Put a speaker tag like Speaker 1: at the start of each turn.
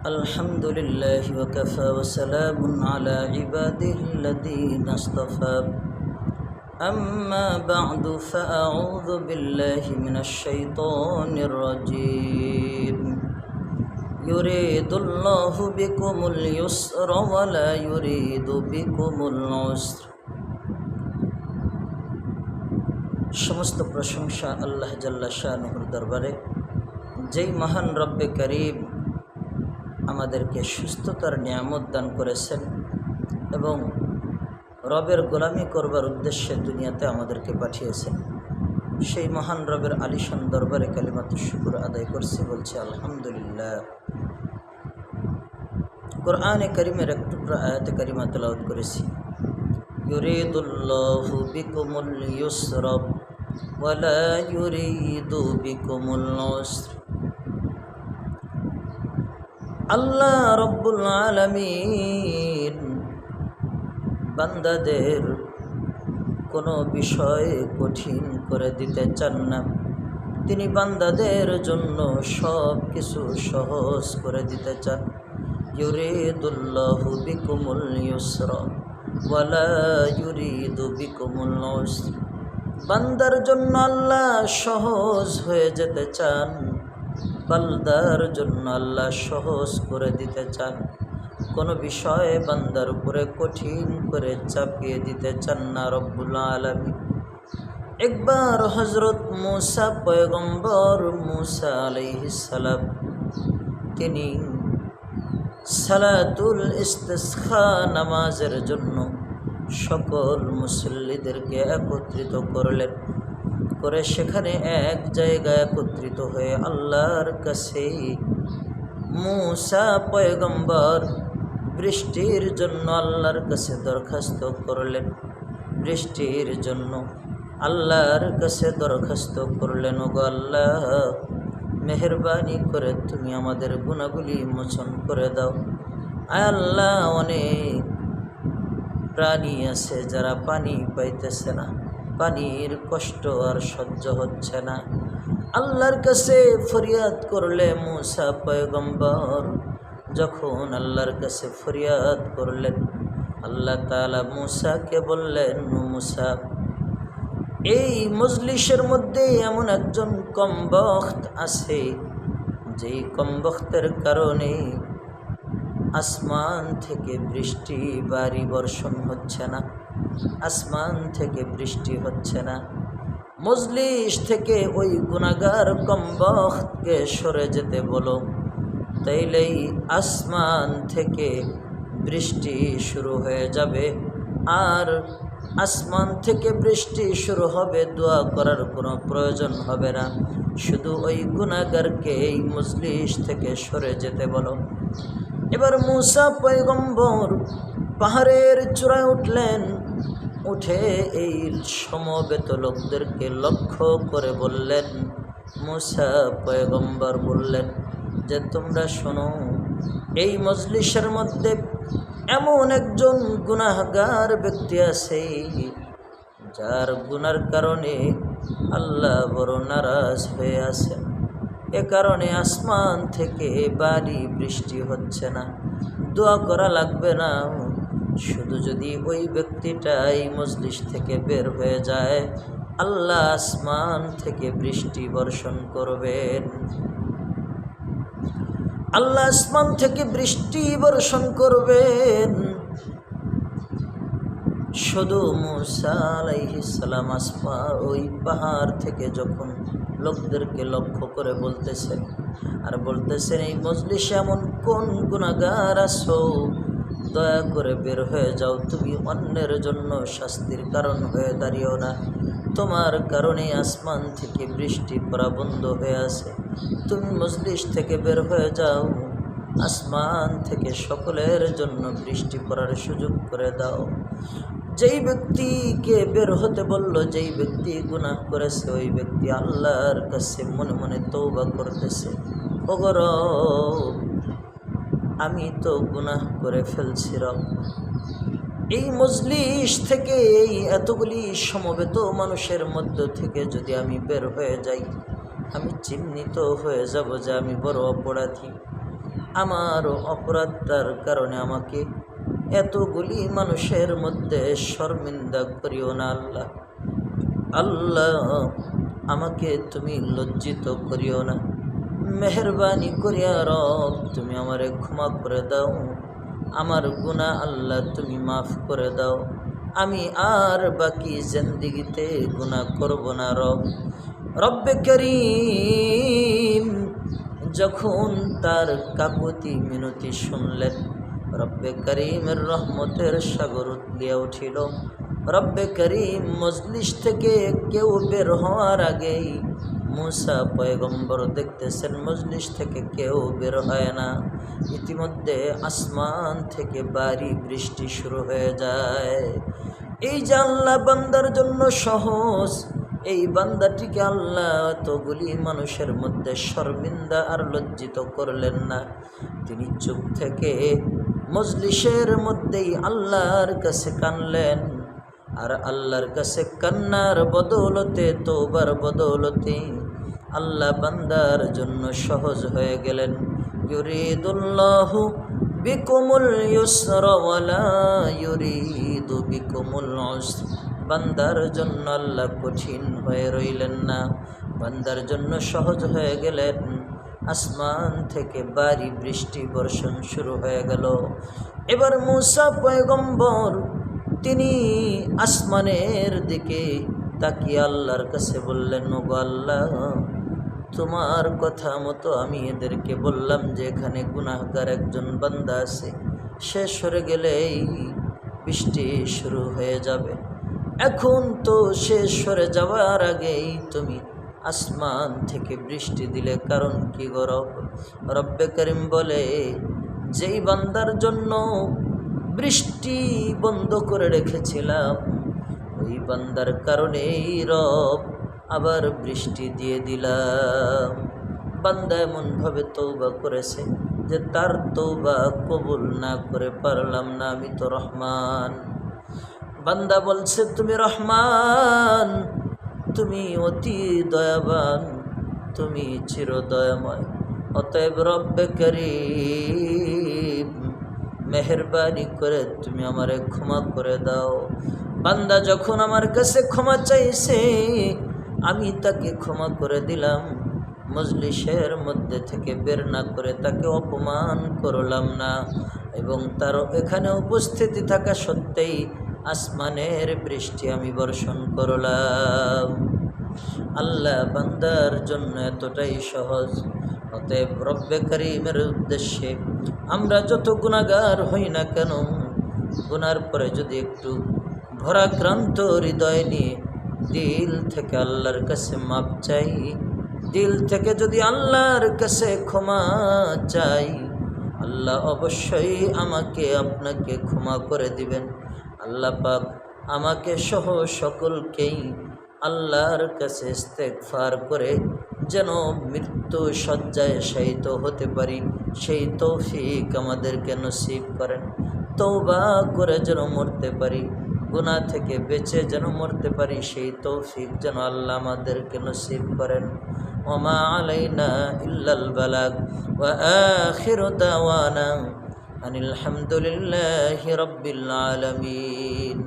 Speaker 1: الحمد لله وكفى وسلام على عباده الذين اصطفى أما بعد فأعوذ بالله من الشيطان الرجيم يريد الله بكم اليسر ولا يريد بكم العسر সমস্ত প্রশংসা আল্লাহ জাল্লা শানুর দরবারে, যেই মহান রব্বে করিম আমাদেরকে সুস্থতার নিয়ামত দান করেছেন এবং রবের গোলামি করবার উদ্দেশ্যে দুনিয়াতে আমাদেরকে পাঠিয়েছেন। সেই মহান রবের আলিশান দরবারে কালিমাতুশ শুকর আদায় করছি, বলছি আলহামদুলিল্লাহ। কোরআনে কারিমের এক টুকরা আয়াতে কারিমা তেলাওয়াত করেছি। ইউরিদুল্লাহু বিকুমুল ইউসরা ওয়ালা ইউরিদু বিকুমুল উসর। আল্লাহ রব্বুল আলামিন বান্দাদের কোনো বিষয় কঠিন করে দিতে চান না। তিনি বান্দাদের জন্য সব কিছু সহজ করে দিতে চান। ইউরিদুল্লাহু বিকুমুল ইউসরা ওয়ালা ইউরিদু বিকুমুল উসর। বান্দার জন্য আল্লাহ সহজ হয়ে যেতে চান, বান্দার জন্য আল্লাহ সহজ করে দিতে চান। কোনো বিষয়ে বান্দার উপরে কঠিন করে চাপিয়ে দিতে চান না রব্বুল আলামিন। একবার হযরত মূসা পয়গম্বর মূসা আলাইহিস সালাম তিনি সালাতুল ইস্তিসখা নামাজের জন্য সকল মুসল্লিদেরকে একত্রিত করলেন, করে সেখানে এক জায়গায় একত্রিত হয়ে আল্লাহর কাছে মূসা পয়গম্বর বৃষ্টির জন্য আল্লাহর কাছে দরখাস্ত করলেন। বৃষ্টির জন্য আল্লাহর কাছে দরখাস্ত করলেন, ওগো আল্লাহ, মেহেরবানি করে তুমি আমাদের গুনাহগুলি মোচন করে দাও। আয় আল্লাহ, অনেক প্রাণী আছে যারা পানি পাইতেছে না, পানির কষ্ট আর সহ্য হচ্ছে না। আল্লাহর কাছে ফরিয়াদ করলে মূসা পয়গম্বর যখন আল্লাহর কাছে ফরিয়াদ করলেন, আল্লাহ তাআলা মূসাকে বললেন, মূসা, এই মজলিসের মধ্যে এমন একজন কমবখ্ত আছে, যেই কমবখ্তের কারণে আসমান থেকে বৃষ্টি বারি বর্ষণ হচ্ছে না, আসমান থেকে বৃষ্টি হচ্ছে না। মজলিস থেকে ওই গুনাহগার কমবখ্তকে সরে যেতে বলো, তাইলেই আসমান থেকে বৃষ্টি শুরু হয়ে যাবে। আর আসমান থেকে বৃষ্টি শুরু হবে, দোয়া করার কোনো প্রয়োজন হবে না। শুধু ওই গুনাহগারকে এই মজলিস থেকে সরে যেতে বলো। এবার মূসা পয়গম্বর পাহাড়ের চূড়ায় উঠলেন, উঠে এই সমবেত লোকদেরকে লক্ষ্য করে বললেন, মূসা পয়গম্বর বললেন যে, তোমরা শোনো, এই মজলিসের মধ্যে এমন একজন গুনাহগার ব্যক্তি আছে, যার গুনার কারণে আল্লাহ বড় নারাজ হয়ে আছেন। এ কারণে আসমান থেকে বারি বৃষ্টি হচ্ছে না। দোয়া করা লাগবে না, শুধু যদি ওই ব্যক্তিটা এই মজলিস থেকে বের হয়ে যায়, আল্লাহ আসমান থেকে বৃষ্টি বর্ষণ করবেন। আল্লাহ আসমান থেকে বৃষ্টি বর্ষণ করবেন। শুধু মূসা আলাইহিস সালাম ওই পাহাড় থেকে যখন লোকদেরকে লক্ষ্য করে বলতেছেন, আর বলতেছেন, এই মজলিসে এমন কোন গুনাহগার আছো, দয়া করে বের হয়ে যাও। তুমি অন্যের জন্য শাস্তির কারণ হয়ে দাঁড়িও না। তোমার কারণে আসমান থেকে বৃষ্টি পড়া বন্ধ হয়ে আছে। তুমি মজলিস থেকে বের হয়ে যাও, আসমান থেকে সকলের জন্য বৃষ্টি পড়ার সুযোগ করে দাও। যেই ব্যক্তিকে বের হতে বলল, যেই ব্যক্তি গুনাহ করেছে, ওই ব্যক্তি আল্লাহর কাছে মনে মনে তওবা করতেছে, ওগো রব, আমি তো গুনাহ করে ফেলছি রব। এই মজলিস থেকে, এই এতগুলি সমবেত মানুষের মধ্য থেকে যদি আমি বের হয়ে যাই, আমি চিহ্নিত হয়ে যাব যে আমি বড় অপরাধী। আমার অপরাধটার কারণে আমাকে এতগুলি মানুষের মধ্যে শর্মিন্দা করিও না আল্লাহ। আল্লাহ, আমাকে তুমি লজ্জিত করিও না। মেহরবানি করিয়া রব তুমি আমারে ক্ষমা করে দাও। আমার গুনাহ আল্লাহ তুমি মাফ করে দাও। আমি আর বাকি জিন্দেগিতে গুনাহ করব না রব। রব্বে করিম যখন তার কাকুতি মিনতি শুনলেন, রব্বে করিমের রহমতের সাগর উতলিয়া উঠিল। রব্বে করিম মজলিস থেকে কেউ বের হওয়ার আগেই মুসা পয়গম্বর দেখতেছেন মজলিস থেকে কেউ বের হয় না। ইতিমধ্যে আসমান থেকে ভারী বৃষ্টি শুরু হয়ে যায়। এই যে আল্লাহ বান্দার জন্য সহজ, এই বান্দাটিকে আল্লাহ এতগুলি মানুষের মধ্যে শর্মিন্দা আর লজ্জিত করলেন না। তিনি চুপ থেকে মজলিসের মধ্যেই আল্লাহর কাছে কানলেন। আর আল্লাহর কাছে কান্নার বদৌলতে, তওবার বদৌলতে আল্লাহ বান্দার জন্য সহজ হয়ে গেলেন। ইউরিদুল্লাহু বিকুমুল ইউসরা ওয়ালা ইউরিদু বিকুমুল উসর। বান্দার জন্য আল্লাহ কঠিন হয়ে রইলেন না, বান্দার জন্য সহজ হয়ে গেলেন। আসমান থেকে ভারী বৃষ্টি বর্ষণ শুরু হয়ে গেল। এবার মুসা পয়গম্বর তিনি আসমানের দিকে তাকিয়ে আল্লাহর কাছে বললেন, ওগো আল্লাহ, তোমার কথা মতো আমি এদেরকে বললাম যে এখানে গুনাহগার একজন বান্দা আছে, সে সরে গেলেই বৃষ্টি শুরু হয়ে যাবে। এখন তো সে সরে যাওয়ার আগেই তুমি আসমান থেকে বৃষ্টি দিলে, কারণ কি গো রব? রব্বে করিম বলে, যেই বান্দার জন্য বৃষ্টি বন্ধ করে রেখেছিলাম ওই বান্দার কারণেই রব আবার বৃষ্টি দিয়ে দিলাম। বান্দা এমনভাবে তওবা করেছে যে তার তওবা কবুল না করে পারলাম না, আমি তো রহমান। বান্দা বলছে, তুমি রহমান, তুমি অতি দয়াবান, তুমি চিরদয়াময়, অতএব রব্বে করিম মেহরবানি করে তুমি আমারে ক্ষমা করে দাও। বান্দা যখন আমার কাছে ক্ষমা চাইছে আমি তাকে ক্ষমা করে দিলাম। মজলিসের মধ্যে থেকে বের না করে তাকে অপমান করলাম না, এবং তার এখানে উপস্থিতি থাকা সত্ত্বেই আসমানের বৃষ্টি আমি বর্ষণ করলাম। আল্লাহ বান্দার জন্য এতটাই সহজ। অতএব রব্বে করিমের উদ্দেশ্যে আমরা যত গুনাহগার হই না কেন, গুনার পরে যদি একটু ভরাক্রান্ত হৃদয় নিয়ে দিল থেকে আল্লাহর কাছে মাপ চাই, দিল থেকে যদি আল্লাহর কাছে ক্ষমা চাই, আল্লাহ অবশ্যই আমাকে আপনাকে ক্ষমা করে দিবেন। আল্লাহ পাক আমাকে সহ সকলকেই আল্লাহর কাছে ইস্তেগফার করে যেন মৃত্যু শয্যায় শায়িত হতে পারি, সেই তৌফিক আমাদেরকে নসিব করেন। তওবা করে যেন মরতে পারি, গুনাহ থেকে বেঁচে যেন মরতে পারি, সেই তৌফিক যেন আল্লাহ আমাদেরকে নসিব করেন। ওমা আলাইনা ইল্লাল বালাগ ওয়া আখিরু দাওয়ানা আনিল হামদুলিল্লাহি রাব্বিল আলামিন।